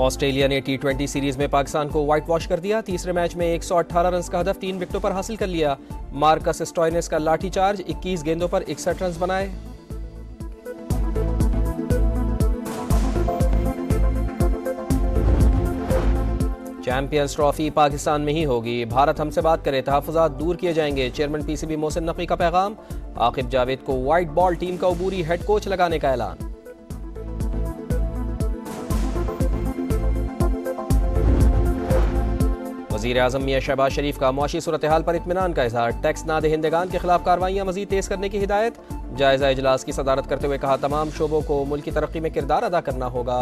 Australia ने T20 series में पाकिस्तान को व्हाइट वॉश कर दिया। तीसरे मैच में 118 रन का हदफ 3 विकेटों पर हासिल कर लिया। मार्कस स्टोइनिस का लाठीचार्ज, 21 गेंदों पर 61 रन बनाए। चैंपियंस ट्रॉफी पाकिस्तान में ही होगी, भारत हमसे बात करे, तहफ़्फ़ुज़ात दूर किए जाएंगे। चेयरमैन PCB मोहसिन नकवी का पैगाम। आकिब जावेद को वाइट बॉल टीम का अबूरी हेड कोच लगाने का ऐलान। वज़ीर आज़म मियां शहबाज शरीफ का मुआशी सूरत हाल पर इत्मीनान का इज़हार। टैक्स ना दहिंदगान के खिलाफ कार्रवाइयाँ मज़ीद तेज़ करने की हिदायत। जायज़ा इजलास की सदारत करते हुए कहा, तमाम शोबों को मुल्क की तरक्की में किरदार अदा करना होगा।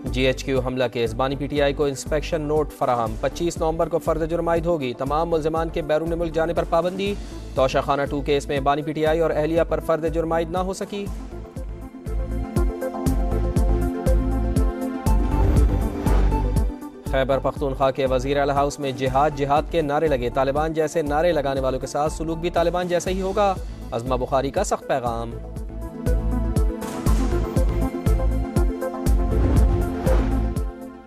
GHQ हमला केस, बानी PTI को इंस्पेक्शन नोट फराहम। 25 नवंबर को फर्द जुर्म आयद होगी। तमाम मुल्ज़िमान के बैरून मुल्क जाने पर पाबंदी। तोशाखाना 2 केस में बानी PTI और अहलिया पर फर्द जुर्म आयद ना हो सकी। खैबर पख्तूनख्वा के वज़ीर आला हाउस में जिहाद जिहाद के नारे लगे। तालिबान जैसे नारे लगाने वालों के साथ सुलूक भी तालिबान जैसा ही होगा। अज़मा बुखारी का सख्त पैगाम।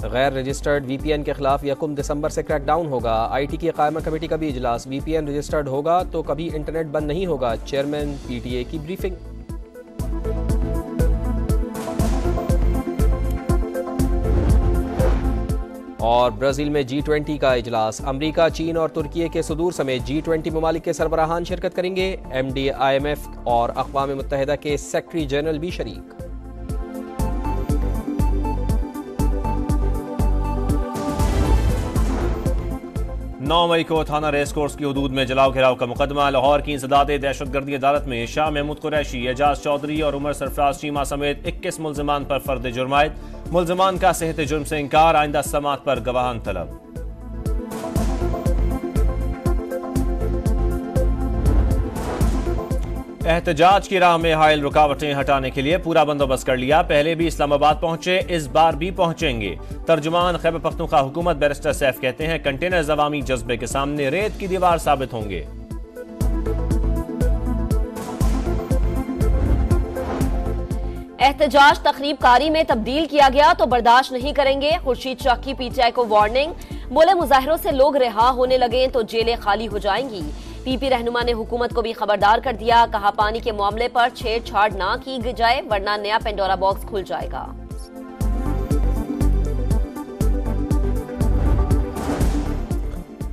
गैर रजिस्टर्ड VPN के खिलाफ 1 दिसंबर से क्रैकडाउन होगा। IT की कायमा कमेटी का भी इजलास। VPN रजिस्टर्ड होगा तो कभी इंटरनेट बंद नहीं होगा। चेयरमैन PTA की ब्रीफिंग। और ब्राज़ील में G20 का इजलास। अमरीका, चीन और तुर्की के सदूर समेत G20 ममालिक के सरबराहान शिरकत करेंगे। MD, IMF और अक़वाम मुत्तहिदा के सेक्रेटरी जनरल भी शरीक। नौ मई को थाना रेस कोर्स की हदूद में जलाओ घिराव का मुकदमा। लाहौर की इंसदादे दहशतगर्दी अदालत में शाह महमूद कुरैशी, एजाज चौधरी और उमर सरफराज चीमा समेत 21 मुल्ज़िमान पर फर्द जुर्म आयद। मुल्ज़िमान का सेहत जुर्म से इंकार। आइंदा समाअत पर गवाहान तलब। एहतजाज की राह में हायल रुकावटें हटाने के लिए पूरा बंदोबस्त कर लिया। पहले भी इस्लामाबाद पहुंचे, इस बार भी पहुंचेंगे। तर्जुमान खैबर पख्तूनख्वा हुकूमत बैरिस्टर सैफ कहते हैं, कंटेनर्स अवामी जज्बे के सामने रेत की दीवार साबित होंगे। एहतजाज तखरीबकारी में तब्दील किया गया तो बर्दाश्त नहीं करेंगे। खुर्शीद शाह की PTI को वार्निंग। बोले, मुजाहिरों से लोग रिहा होने लगे तो जेलें खाली हो जाएंगी। PP रहनुमा ने हुकूमत को भी खबरदार कर दिया। कहा, पानी के मामले पर छेड़छाड़ ना की जाए वरना नया पेंडोरा बॉक्स खुल जाएगा।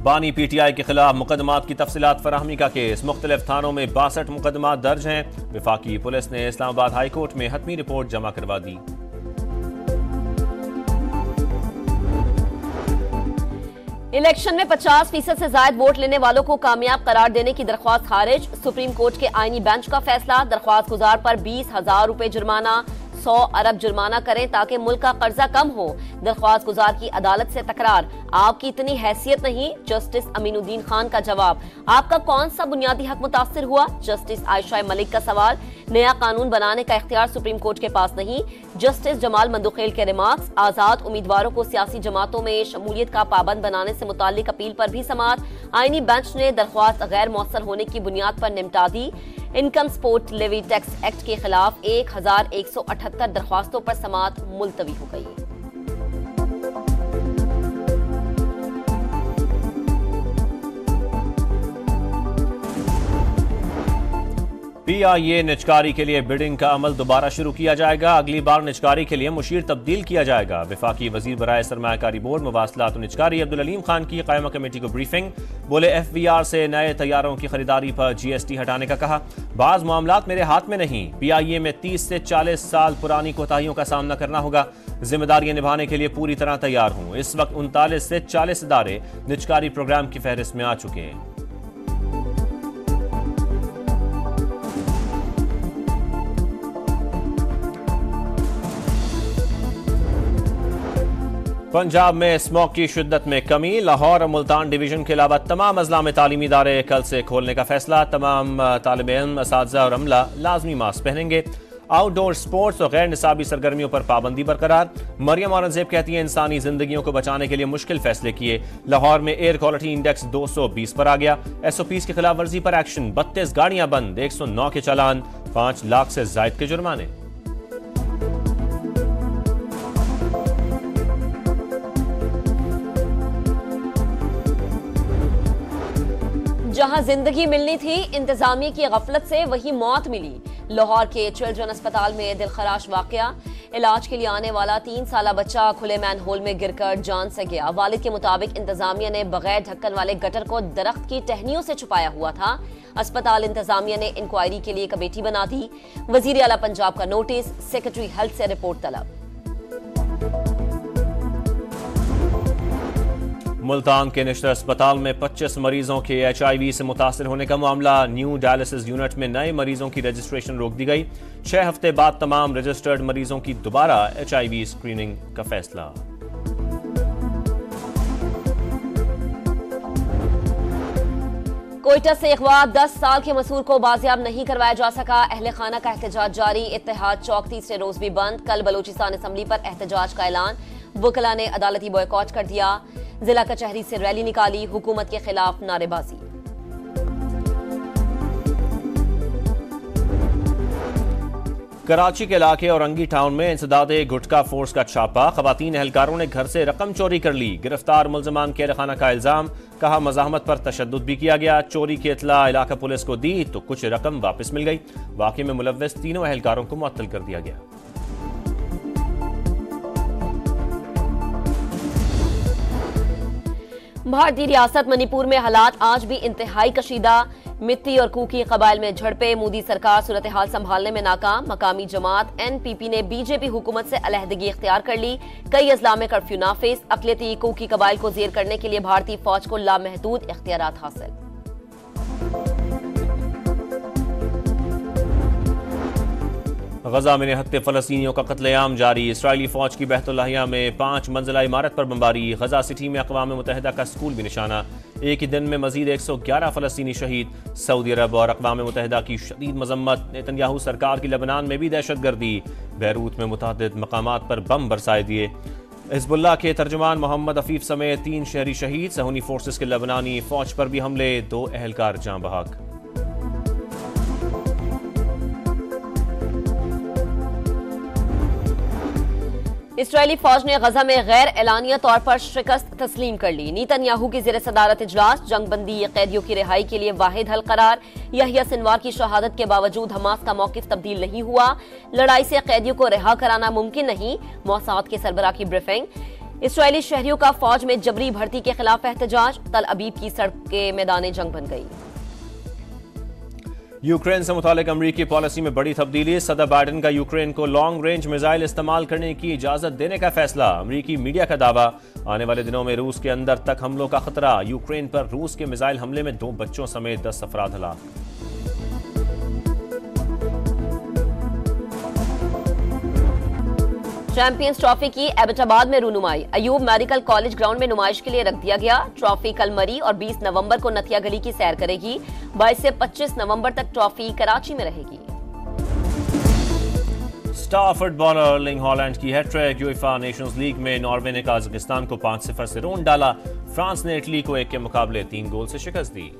बानी PTI के खिलाफ मुकदमात की तफसीलात फराहमी का केस। मुख्तलिफ थानों में 62 मुकदमात दर्ज हैं। विफाकी पुलिस ने इस्लामाबाद हाई कोर्ट में हतमी रिपोर्ट जमा करवा दी। इलेक्शन में 50% से ज्यादा वोट लेने वालों को कामयाब करार देने की दरख्वास्त खारिज। सुप्रीम कोर्ट के आईनी बेंच का फैसला। दरख्वास्त गुजार पर 20,000 रुपए जुर्माना, 100 अरब जुर्माना करें ताकि मुल्क का कर्जा कम हो। दरख्वास्त गुजार की अदालत से तकरार। आपकी इतनी हैसियत नहीं। जस्टिस अमीनुद्दीन खान का जवाब। आपका कौन सा बुनियादी हक मुतासिर हुआ? जस्टिस आयशा मलिक का सवाल। नया कानून बनाने का इख्तियार सुप्रीम कोर्ट के पास नहीं। जस्टिस जमाल मंदुखेल के रिमार्क्स। आजाद उम्मीदवारों को सियासी जमातों में शमूलियत का पाबंद बनाने से मुताल्लिक अपील पर भी समाअत। आईनी बेंच ने दरख्वास्त गैर मौसर होने की बुनियाद पर निपटा दी। Income support levy tax act के खिलाफ 1178 दरख्वास्तों पर समाअत मुलतवी हो गई। PIA निचकारी के लिए बिडिंग का अमल दोबारा शुरू किया जाएगा। अगली बार निचकारी के लिए मुशीर तब्दील किया जाएगा। विफाकी वजीर बराए सरमायाकारी बोर्ड मवासलात निचकारी अब्दुल अलीम खान की कायमा कमेटी को ब्रीफिंग। बोले, FVR से नए तैयारों की खरीदारी पर GST हटाने का कहा। बाज मामलात मेरे हाथ में नहीं। PIA में 30 से 40 साल पुरानी कोताहियों का सामना करना होगा। जिम्मेदारियां निभाने के लिए पूरी तरह तैयार हूं। इस वक्त 39 से 40 इदारे निचकारी प्रोग्राम की फहरिस्त में आ चुके हैं। पंजाब में स्मॉग की शिद्दत में कमी। लाहौर और मुल्तान डिवीजन के अलावा तमाम अजला में तालीमी इदारे कल से खोलने का फैसला। तमाम तालिब इल्म, असातिज़ा और अमला लाजमी मास्क पहनेंगे। आउटडोर स्पोर्ट्स और गैर निसाबी सरगर्मियों पर पाबंदी बरकरार। मरियम औरंगजेब कहती हैं इंसानी जिंदगियों को बचाने के लिए मुश्किल फैसले किए। लाहौर में एयर क्वालिटी इंडेक्स 220 पर आ गया। SOPs की खिलाफ वर्जी पर एक्शन, 32 गाड़ियां बंद, 109 के चालान, 5 लाख से जायद के जुर्माने। जहां जिंदगी मिलनी थी इंतजामिया की गफलत से वही मौत मिली। लाहौर के चिल्ड्रन अस्पताल में दिलखराश वाकया। इलाज के लिए आने वाला 3 साला बच्चा खुले मैन होल में गिरकर जान से गया। वालिद के मुताबिक इंतजामिया ने बगैर ढक्कन वाले गटर को दरख्त की टहनियों से छुपाया हुआ था। अस्पताल इंतजामिया ने इंक्वायरी के लिए कमेटी बना दी। वजीर आला पंजाब का नोटिस, सेक्रेटरी हेल्थ से रिपोर्ट तलब। मुल्तान के निश्तर अस्पताल में 25 मरीजों के HIV से मुतासर होने का मामला। न्यू डायलिसिस यूनिट में नए मरीजों की रजिस्ट्रेशन रोक दी गई। 6 हफ्ते बाद तमाम रजिस्टर्ड मरीजों की दोबारा HIV स्क्रीनिंग का फैसला। कोयटा से अगवा 10 साल के मसूर को बाजियाब नहीं करवाया जा सका। अहले खाना का एहतजाज जारी। इत्तेहाद चौक तीसरे रोज भी बंद। कल बलूचिस्तान असम्बली पर एहतजाज का ऐलान। वकला ने अदालती बॉयकॉट कर दिया। जिला कचहरी से रैली निकाली। हुकूमत के खिलाफ नारेबाजी। कराची के इलाके औरंगी टाउन में इंसदादे गुटका फोर्स का छापा। खवातीन एहलकारों ने घर से रकम चोरी कर ली। गिरफ्तार मुलजमान के खाना का इल्जाम। कहा मजाहमत पर तशद्दुद भी किया गया। चोरी की इतला इलाका पुलिस को दी तो कुछ रकम वापस मिल गई। वाकये में मुलव्वस तीनों एहलकारों को मुअत्तल कर दिया गया। भारतीय रियासत मणिपुर में हालात आज भी इंतहाई कशीदा। मित्ती और कुकी कबाइल में झड़पें। मोदी सरकार सूरत हाल संभालने में नाकाम। मकामी जमात NPP ने BJP हुकूमत से अलहदगी इख्तियार कर ली। कई अजला में कर्फ्यू नाफिज। अकलियती कुकी कबाइल को जेर करने के लिए भारतीय फौज को लामहदूद इख्तियारात हासिल। गजा में निहत्ते फलस्तीनियों का कत्लेआम जारी। इसराइली फौज की बहतुल्लाहिया में 5 मंजिला इमारत पर बमबारी। गजा सिटी में अक़वाम मुत्तहिदा का स्कूल भी निशाना। एक ही दिन में मजीद 111 फलस्तीनी शहीद। सऊदी अरब और अक़वाम मुत्तहिदा की शदीद मजम्मत। नेतन्याहू सरकार की लेबनान में भी दहशतगर्दी। बैरूत में मुतअद्दिद मकामात पर बम बरसाए दिए। हिज़्बुल्लाह के तर्जुमान मोहम्मद अफीफ समेत 3 शहरी शहीद। सहूनी फोर्सेस के लेबनानी फौज पर भी हमले। 2 एहलकार जाँ बहक। इसराइली फौज ने गजा में गैर एलानिया तौर पर शिकस्त तस्लीम कर ली। नेतन्याहू की ज़ेर सदारत इजलास। जंगबंदी कैदियों की रिहाई के लिए वाहिद हल करार। यहिया सिनवार की शहादत के बावजूद हमास का मौकिफ तब्दील नहीं हुआ। लड़ाई से कैदियों को रिहा कराना मुमकिन नहीं। मौसाद के सरबराह की ब्रीफिंग। इसराइली शहरियों का फौज में जबरी भर्ती के खिलाफ एहतजाज। तल अबीब की सड़क के मैदान जंग बन गई। यूक्रेन से मुतालिक अमरीकी पॉलिसी में बड़ी तब्दीली। सदर बाइडेन का यूक्रेन को लॉन्ग रेंज मिसाइल इस्तेमाल करने की इजाजत देने का फैसला। अमरीकी मीडिया का दावा। आने वाले दिनों में रूस के अंदर तक हमलों का खतरा। यूक्रेन पर रूस के मिसाइल हमले में 2 बच्चों समेत 10 अफराद हलाक। चैंपियंस ट्रॉफी की एबटाबाद में रूनुमाई। अयूब मेडिकल कॉलेज ग्राउंड में नुमाइश के लिए रख दिया गया। ट्रॉफी कल मरी और 20 नवंबर को नथिया गली की सैर करेगी। 22 से 25 नवंबर तक ट्रॉफी कराची में रहेगी। स्टार फुटबॉलर अर्लिंग हॉलैंड की हैट्रिक। यूएफा नेशंस लीग में नॉर्वे ने काजाकिस्तान को 5-0 से रोन डाला। फ्रांस ने इटली को 1 के मुकाबले 3 गोल से शिकस्त दी।